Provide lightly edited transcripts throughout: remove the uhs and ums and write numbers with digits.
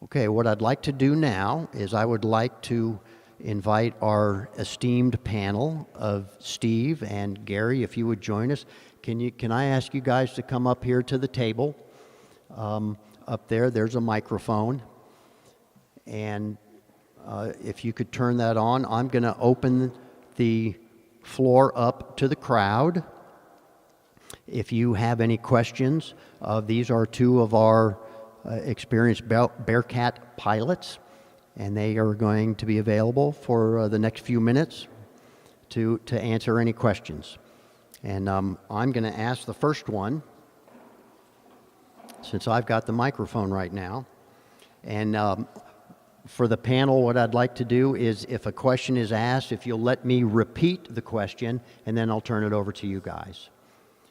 Okay, what I'd like to do now is I would like to invite our esteemed panel of Steve and Gary, if you would join us. Can I ask you guys to come up here to the table? Up there, there's a microphone. And if you could turn that on, I'm going to open the floor up to the crowd. If you have any questions, these are two of our experienced Bearcat pilots, and they are going to be available for the next few minutes to answer any questions. And I'm going to ask the first one, since I've got the microphone right now. And for the panel, what I'd like to do is, if a question is asked, if you'll let me repeat the question, and then I'll turn it over to you guys.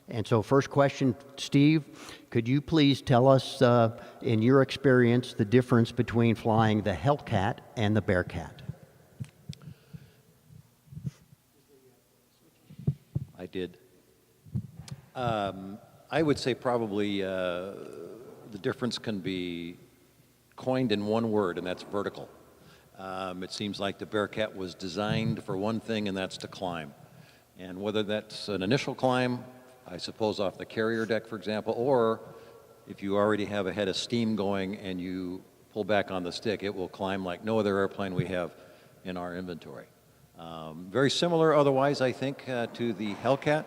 And so first question, Steve, could you please tell us, in your experience, the difference between flying the Hellcat and the Bearcat? I did. I would say probably the difference can be coined in one word, and that's vertical. It seems like the Bearcat was designed for one thing, and that's to climb. And whether that's an initial climb, I suppose off the carrier deck, for example, or if you already have a head of steam going and you pull back on the stick, it will climb like no other airplane we have in our inventory. Very similar otherwise, I think, to the Hellcat,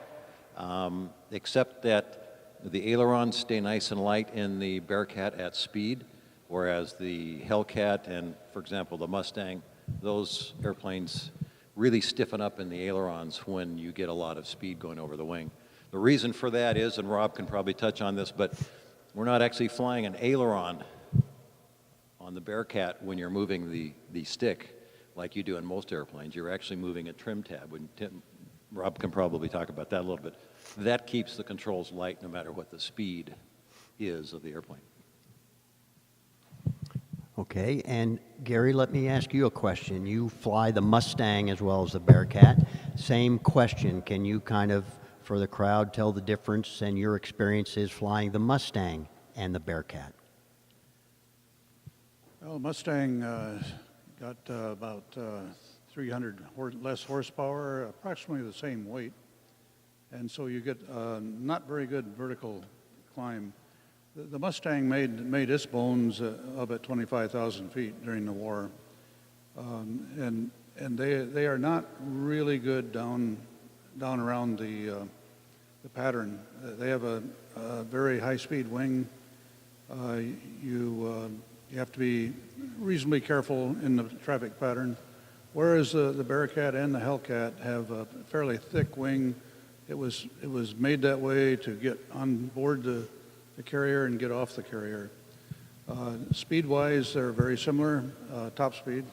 except that the ailerons stay nice and light in the Bearcat at speed, whereas the Hellcat and, for example, the Mustang, those airplanes really stiffen up in the ailerons when you get a lot of speed going over the wing. The reason for that is, and Rob can probably touch on this, but we're not actually flying an aileron on the Bearcat when you're moving the stick like you do in most airplanes. You're actually moving a trim tab. Rob can probably talk about that a little bit. That keeps the controls light no matter what the speed is of the airplane. Okay, and Gary, let me ask you a question. You fly the Mustang as well as the Bearcat. Same question. Can you kind of, for the crowd, tell the difference and your experiences flying the Mustang and the Bearcat? Well, Mustang got about 300 less horsepower, approximately the same weight, and so you get not very good vertical climb. The Mustang made its bones up at 25,000 feet during the war, and they are not really good down around the pattern. They have a very high-speed wing. You have to be reasonably careful in the traffic pattern, whereas the Bearcat and the Hellcat have a fairly thick wing. It was made that way to get on board the carrier and get off the carrier. Speed-wise, they're very similar, top speed.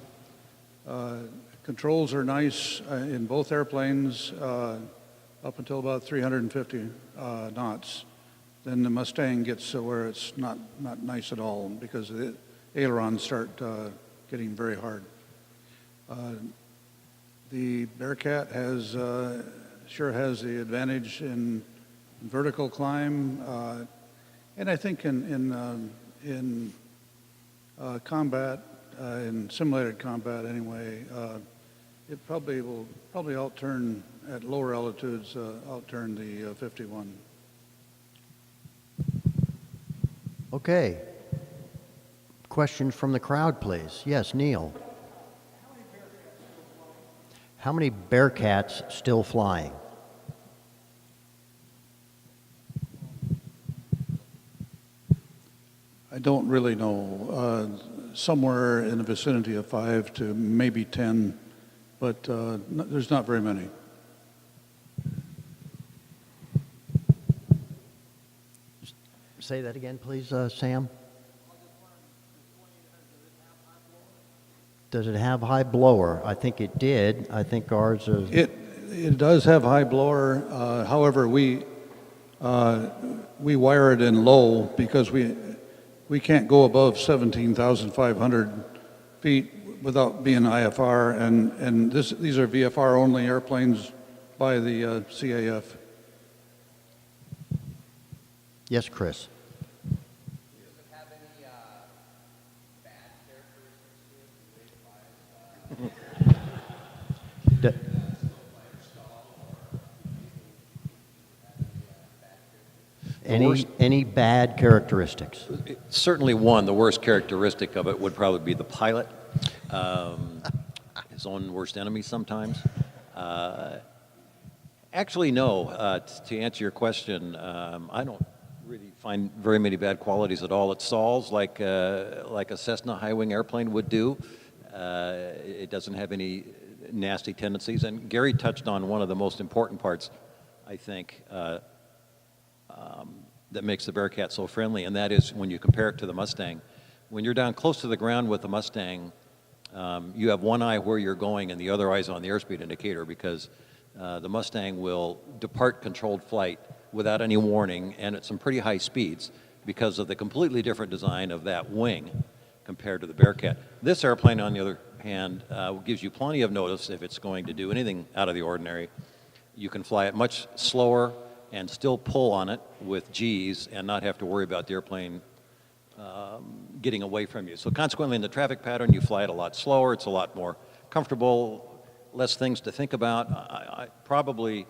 Controls are nice in both airplanes up until about 350 knots. Then the Mustang gets where it's not nice at all because the ailerons start getting very hard. The Bearcat sure has the advantage in vertical climb, and I think in combat, in simulated combat anyway, it will outturn at lower altitudes, outturn the 51. Okay. Questions from the crowd, please. Yes, Neil. How many Bearcats still flying? I don't really know. Somewhere in the vicinity of 5 to maybe 10, but there's not very many. Say that again, please, Sam. Does it have high blower? I think it did. I think ours is... It does have high blower. However, we wire it in low because we can't go above 17,500 feet without being IFR, and these are VFR only airplanes by the CAF. Yes, Chris. Does it have any bad D- worst- any bad characteristics? Certainly one, the worst characteristic of it would probably be the pilot, um, his own worst enemy sometimes. Uh, Actually, no. To answer your question, I don't really find very many bad qualities at all. It stalls like a Cessna high-wing airplane would do. It doesn't have any nasty tendencies. And Gary touched on one of the most important parts, I think, that makes the Bearcat so friendly, and that is when you compare it to the Mustang. When you're down close to the ground with the Mustang, you have one eye where you're going and the other eye's on the airspeed indicator, because the Mustang will depart controlled flight without any warning and at some pretty high speeds because of the completely different design of that wing compared to the Bearcat. This airplane, on the other hand, gives you plenty of notice if it's going to do anything out of the ordinary. You can fly it much slower and still pull on it with G's and not have to worry about the airplane getting away from you. So consequently, in the traffic pattern, you fly it a lot slower. It's a lot more comfortable, less things to think about. I probably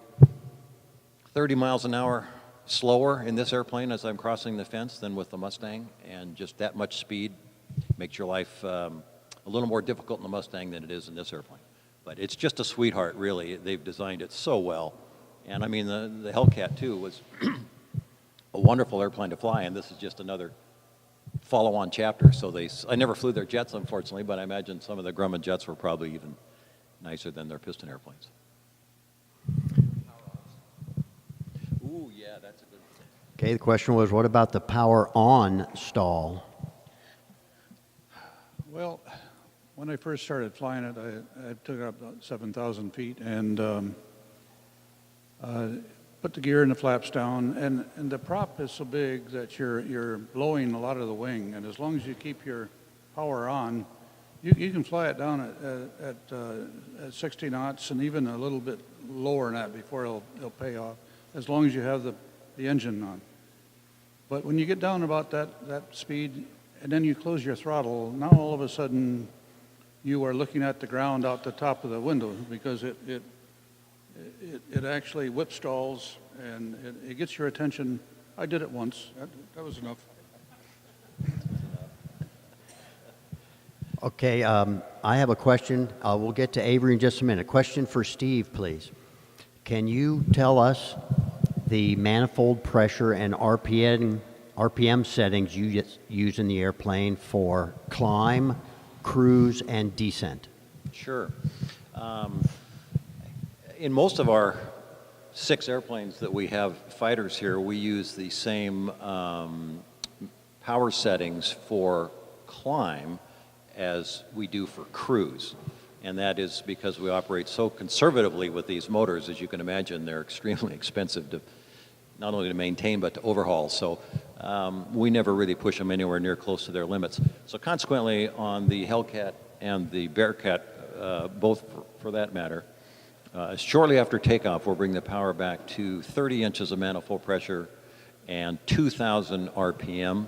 30 miles an hour slower in this airplane as I'm crossing the fence than with the Mustang, and just that much speed makes your life a little more difficult in the Mustang than it is in this airplane. But it's just a sweetheart, really. They've designed it so well. And I mean, the Hellcat, too, was a wonderful airplane to fly, and this is just another follow-on chapter. So I never flew their jets, unfortunately, but I imagine some of the Grumman jets were probably even nicer than their piston airplanes. Ooh, yeah, that's a good one. Okay, the question was, what about the power on stall? Well, when I first started flying it, I took it up about 7,000 feet and put the gear and the flaps down. And the prop is so big that you're blowing a lot of the wing. And as long as you keep your power on, you can fly it down at 60 knots and even a little bit lower than that before it'll pay off, as long as you have the engine on. But when you get down about that speed and then you close your throttle, now all of a sudden you are looking at the ground out the top of the window, because it actually whip stalls and it gets your attention. I did it once. That was enough. Okay, I have a question. We'll get to Avery in just a minute. Question for Steve, please. Can you tell us the manifold pressure and RPM settings you use in the airplane for climb, cruise, and descent? Sure. In most of our 6 airplanes that we have fighters here, we use the same power settings for climb as we do for cruise. And that is because we operate so conservatively with these motors. As you can imagine, they're extremely expensive to not only to maintain but to overhaul. So we never really push them anywhere near close to their limits. So consequently, on the Hellcat and the Bearcat, both for that matter, shortly after takeoff, we'll bring the power back to 30 inches of manifold pressure and 2,000 RPM.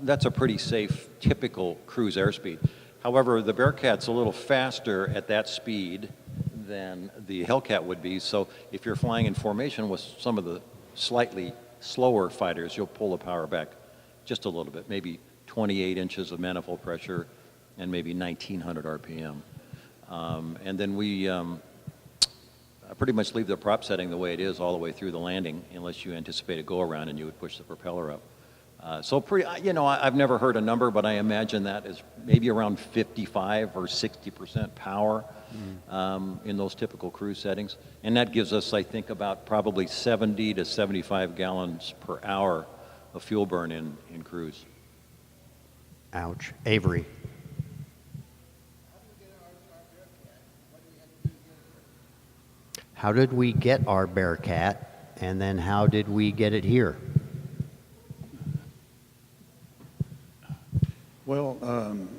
That's a pretty safe, typical cruise airspeed. However, the Bearcat's a little faster at that speed than the Hellcat would be, so if you're flying in formation with some of the slightly slower fighters, you'll pull the power back just a little bit, maybe 28 inches of manifold pressure and maybe 1,900 RPM. And then we pretty much leave the prop setting the way it is all the way through the landing, unless you anticipate a go-around and you would push the propeller up. So pretty, I've never heard a number, but I imagine that is maybe around 55 or 60% power in those typical cruise settings. And that gives us, I think, about probably 70 to 75 gallons per hour of fuel burn in cruise. Ouch. Avery. How did we get our Bearcat, and then how did we get it here? Well,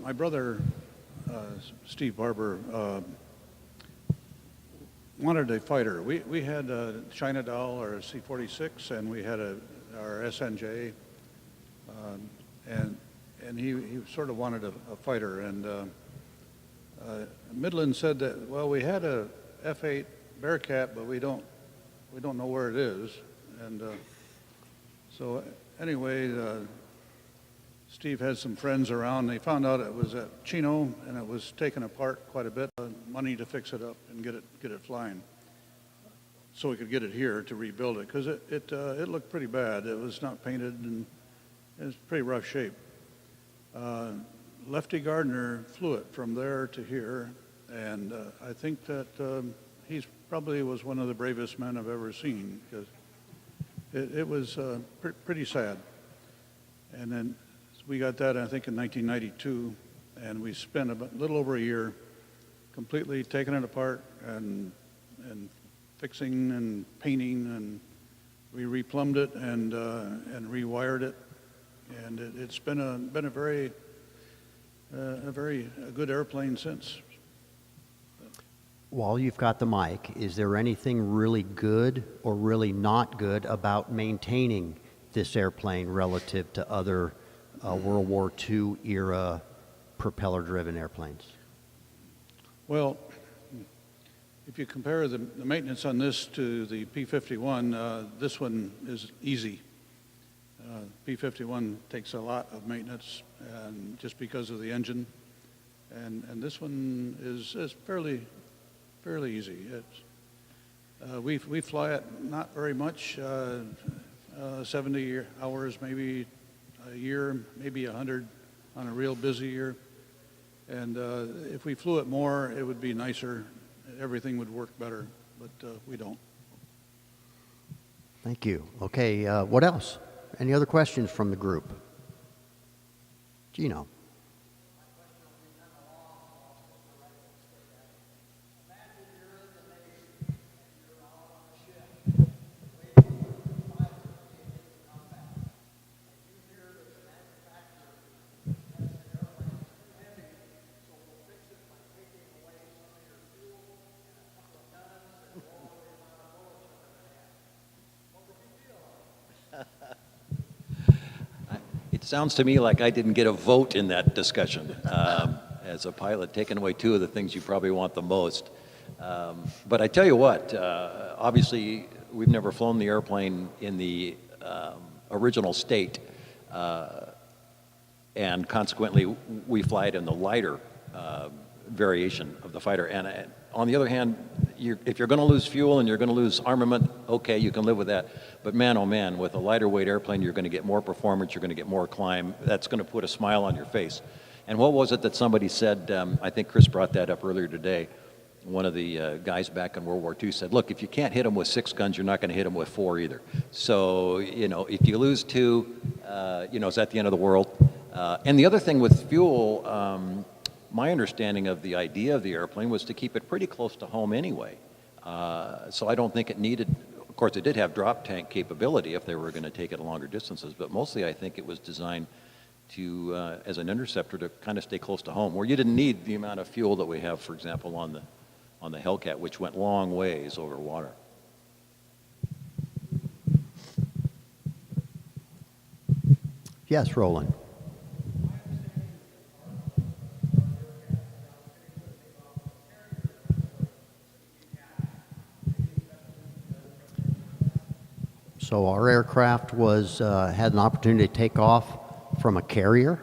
my brother, Steve Barber, wanted a fighter. We had a China Doll or a C-46, and we had our SNJ, and he sort of wanted a fighter. And Midland said that, well, we had a F-8 Bearcat, but we don't know where it is. And so anyway, Steve had some friends around. They found out it was at Chino, and it was taken apart quite a bit. Money to fix it up and get it flying, so we could get it here to rebuild it, because it looked pretty bad. It was not painted, and it was pretty rough shape. Lefty Gardner flew it from there to here, and I think that he's probably was one of the bravest men I've ever seen, because it was pretty sad. And then we got that, I think, in 1992, and we spent a little over a year completely taking it apart and fixing and painting, and we replumbed it and rewired it, and it's been a very good airplane since. While you've got the mic, is there anything really good or really not good about maintaining this airplane relative to other World War II era propeller-driven airplanes? Well, if you compare the maintenance on this to the P-51, this one is easy. P-51 takes a lot of maintenance, and just because of the engine, and this one is fairly easy. We fly it not very much, 70 hours, maybe a year, maybe 100 on a real busy year. And if we flew it more, it would be nicer. Everything would work better, but we don't. Thank you. Okay, what else? Any other questions from the group? Gino. It sounds to me like I didn't get a vote in that discussion. As a pilot, taking away two of the things you probably want the most. But I tell you what, obviously we've never flown the airplane in the original state, and consequently we fly it in the lighter variation of the fighter. And on the other hand, if you're going to lose fuel and you're going to lose armament, okay, you can live with that. But man, oh man, with a lighter weight airplane, you're going to get more performance, you're going to get more climb. That's going to put a smile on your face. And what was it that somebody said? I think Chris brought that up earlier today. One of the guys back in World War II said, look, if you can't hit them with 6 guns, you're not going to hit them with 4 either. So, if you lose 2, it's at the end of the world. And the other thing with fuel, my understanding of the idea of the airplane was to keep it pretty close to home anyway. So I don't think it needed, of course, it did have drop tank capability if they were going to take it longer distances, but mostly I think it was designed to, as an interceptor, to kind of stay close to home, where you didn't need the amount of fuel that we have, for example, on the Hellcat, which went long ways over water. Yes, Roland. So our aircraft had an opportunity to take off from a carrier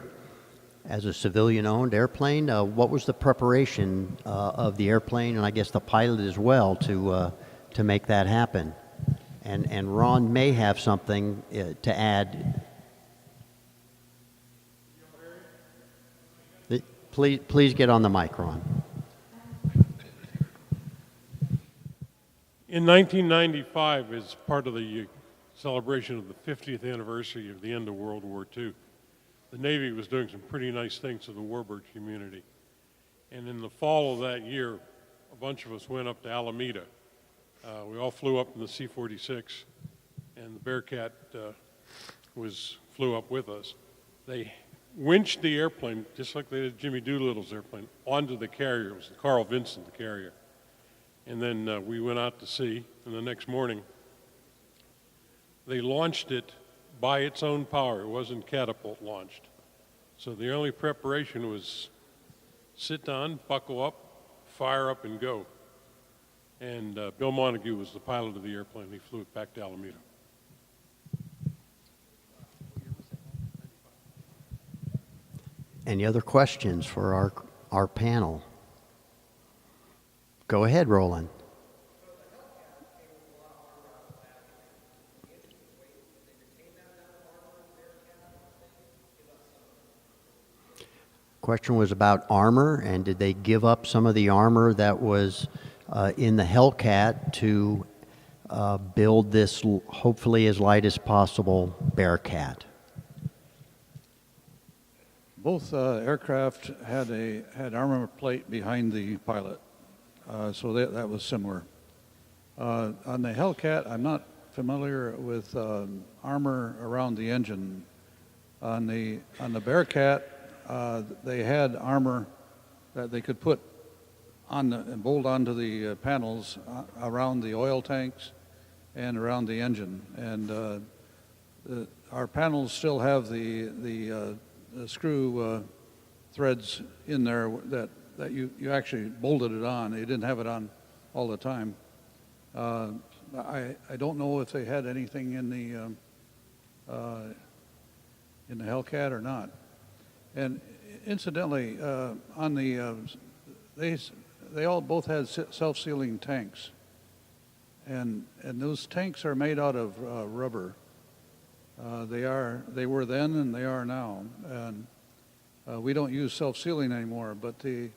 as a civilian-owned airplane. What was the preparation of the airplane, and I guess the pilot as well, to make that happen? And Ron may have something to add. Please get on the mic, Ron. In 1995, as part of the celebration of the 50th anniversary of the end of World War II, the Navy was doing some pretty nice things to the warbird community. And in the fall of that year, a bunch of us went up to Alameda. We all flew up in the C-46, and the Bearcat flew up with us. They winched the airplane, just like they did Jimmy Doolittle's airplane, onto the carrier. It was the Carl Vinson, the carrier. And then we went out to sea, and the next morning, they launched it by its own power. It wasn't catapult launched. So the only preparation was sit down, buckle up, fire up, and go. And Bill Montague was the pilot of the airplane. He flew it back to Alameda. Any other questions for our panel? Go ahead, Roland. Question was about armor, and did they give up some of the armor that was in the Hellcat to build this hopefully as light as possible Bearcat? Both aircraft had armor plate behind the pilot, so that was similar. On the Hellcat, I'm not familiar with armor around the engine. On the Bearcat, they had armor that they could put on and bolt onto the panels around the oil tanks and around the engine. And our panels still have the screw threads in there that you actually bolted it on. You didn't have it on all the time. I don't know if they had anything in the Hellcat or not. And incidentally, on the they all both had self-sealing tanks, and those tanks are made out of rubber. They were then and they are now, and we don't use self-sealing anymore. But the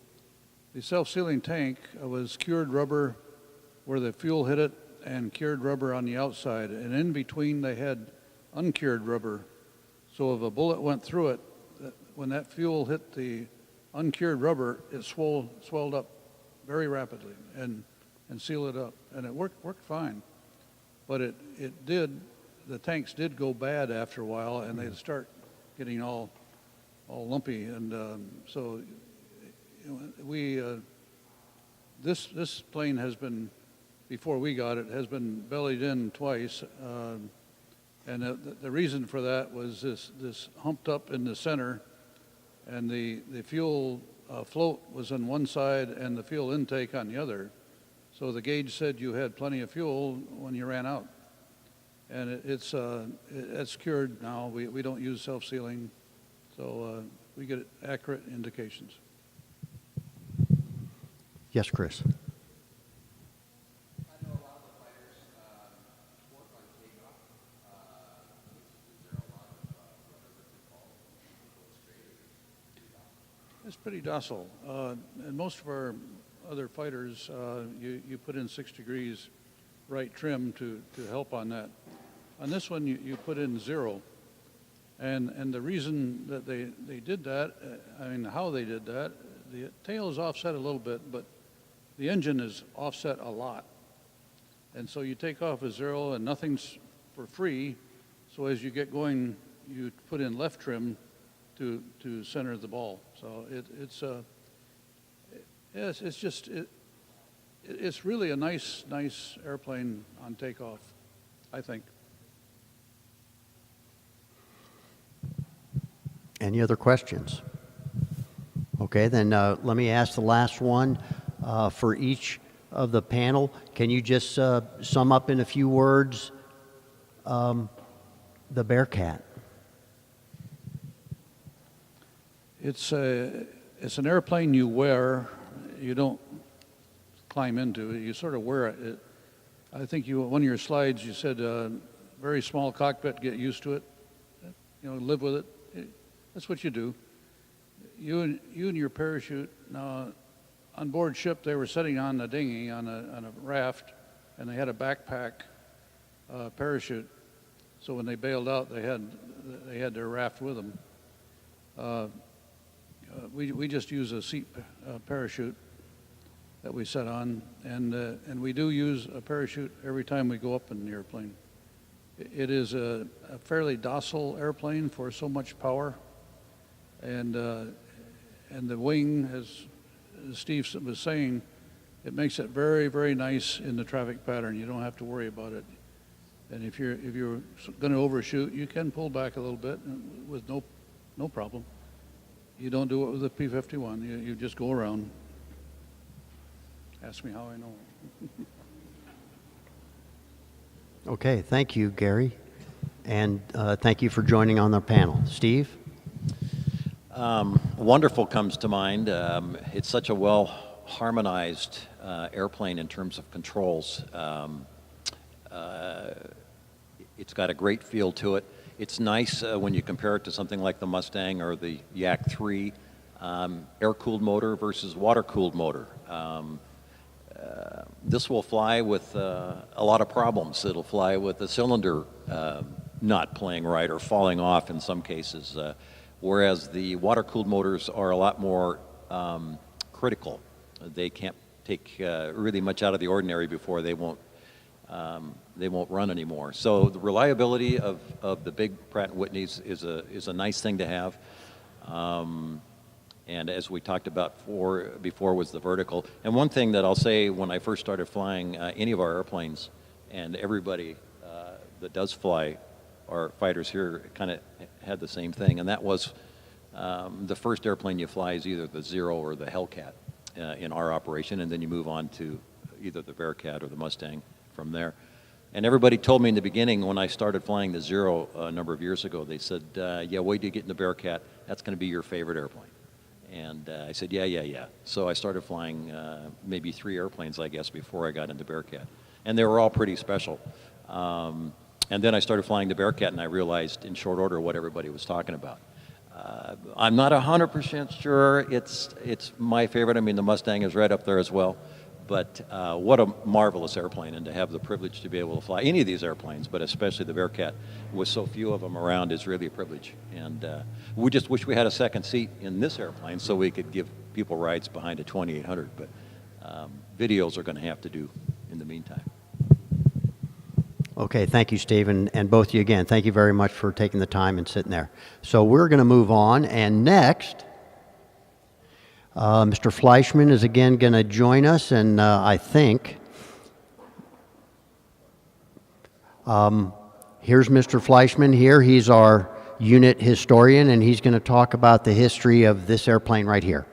self-sealing tank was cured rubber where the fuel hit it, and cured rubber on the outside, and in between they had uncured rubber. So if a bullet went through it, when that fuel hit the uncured rubber, it swelled up very rapidly and sealed it up, and it worked fine. But the tanks did go bad after a while, and they'd start getting all lumpy, and so we this plane has been, before we got it, has been bellied in twice, and the reason for that was this humped up in the center, and the fuel float was on one side and the fuel intake on the other. So the gauge said you had plenty of fuel when you ran out. And it's cured now. We don't use self-sealing, so we get accurate indications. Yes, Chris. It's pretty docile. And most of our other fighters, you put in 6 degrees right trim to help on that. On this one, you put in 0. And the reason that they did that, how they did that, the tail is offset a little bit, but the engine is offset a lot. And so you take off a 0 and nothing's for free. So as you get going, you put in left trim to center the ball. So it's really a nice airplane on takeoff, I think. Any other questions? Okay, then let me ask the last one for each of the panel. Can you just sum up in a few words the Bearcat? It's an airplane you wear. You don't climb into it. You sort of wear it. I think one of your slides you said very small cockpit, get used to it. Live with it. That's what you do. You and your parachute. Now, on board ship, they were sitting on a dinghy on a raft, and they had a backpack parachute. So when they bailed out, they had their raft with them. We just use a seat parachute that we set on, and we do use a parachute every time we go up in the airplane. It is a fairly docile airplane for so much power, and the wing, as Steve was saying, it makes it very, very nice in the traffic pattern. You don't have to worry about it. And if you're going to overshoot, you can pull back a little bit with no problem. You don't do it with the P-51. You just go around. Ask me how I know. Okay, thank you, Gary. And thank you for joining on the panel. Steve? Wonderful comes to mind. It's such a well harmonized airplane in terms of controls. It's got a great feel to it. It's nice when you compare it to something like the Mustang or the Yak 3, air-cooled motor versus water-cooled motor. This will fly with a lot of problems. It'll fly with the cylinder not playing right or falling off in some cases, whereas the water-cooled motors are a lot more critical. They can't take really much out of the ordinary before they won't run anymore. So the reliability of the big Pratt & Whitneys is a nice thing to have. And as we talked about before was the vertical. And one thing that I'll say when I first started flying any of our airplanes, and everybody that does fly our fighters here kind of had the same thing, and that was the first airplane you fly is either the Zero or the Hellcat in our operation, and then you move on to either the Bearcat or the Mustang from there. And everybody told me in the beginning when I started flying the Zero a number of years ago, they said, yeah, wait till you get in the Bearcat, that's going to be your favorite airplane. And I said, yeah. So I started flying maybe 3 airplanes, I guess, before I got into Bearcat. And they were all pretty special. And then I started flying the Bearcat, and I realized in short order what everybody was talking about. I'm not 100% sure it's my favorite. I mean, the Mustang is right up there as well. But what a marvelous airplane, and to have the privilege to be able to fly any of these airplanes, but especially the Bearcat, with so few of them around, is really a privilege. And we just wish we had a second seat in this airplane so we could give people rides behind a 2800, but videos are going to have to do in the meantime. Okay, thank you, Steve, and both of you again. Thank you very much for taking the time and sitting there. So we're going to move on, and next, Mr. Fleischman is again going to join us, and I think here's Mr. Fleischman here. He's our unit historian, and he's going to talk about the history of this airplane right here.